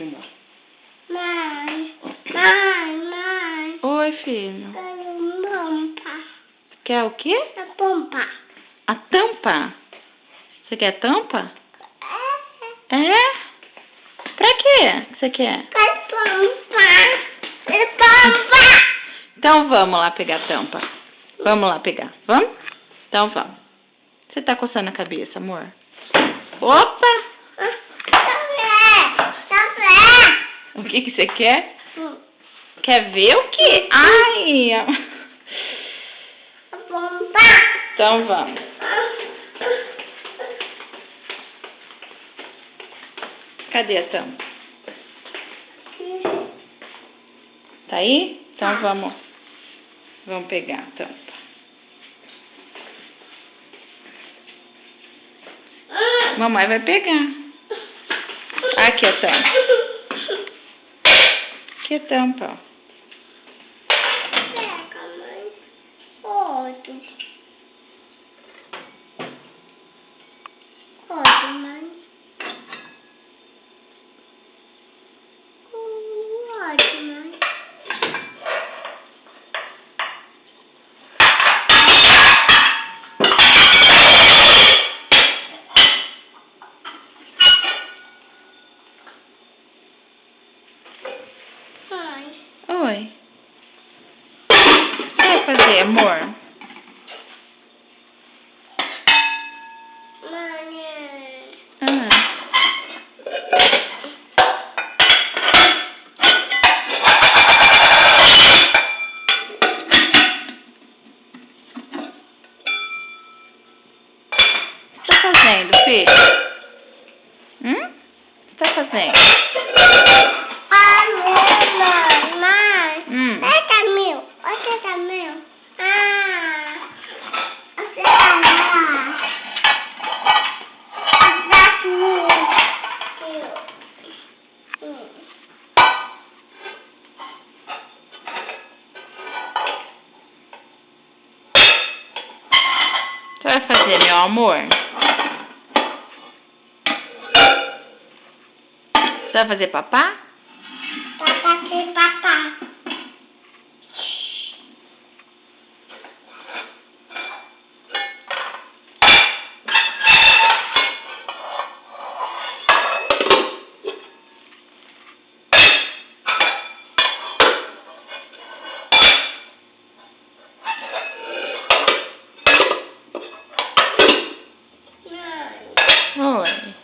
filmar. Mãe. Oi, filho. Quero tampa. Quer o quê? A tampa. A tampa? Você quer tampa? É? Pra quê que você quer? Quero tampa. Então vamos lá pegar a tampa. Vamos lá pegar. Vamos? Então vamos. Você tá coçando a cabeça, amor? Opa! O que você quer? Quer ver o quê? Ai! Então vamos. Cadê a tampa? Tá aí? Então vamos. Vamos pegar a tampa. Mamãe vai pegar. Aqui a tampa. Aqui a tampa, ó. Oi. O que você vai fazer, amor? O que você tá fazendo, filho? O que você tá fazendo? O que você vai fazer, meu amor? Você vai fazer papá? Papá. Oi.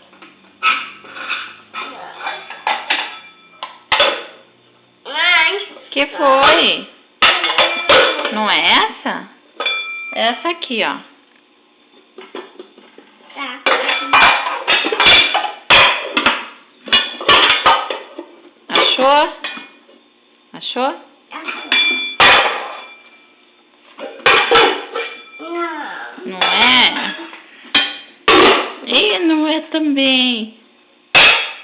Que foi? Não é essa? É essa aqui, ó. Achou? Achou? Não é? Ih, não é também.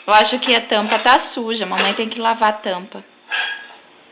Eu acho que a tampa tá suja. Mamãe tem que lavar a tampa.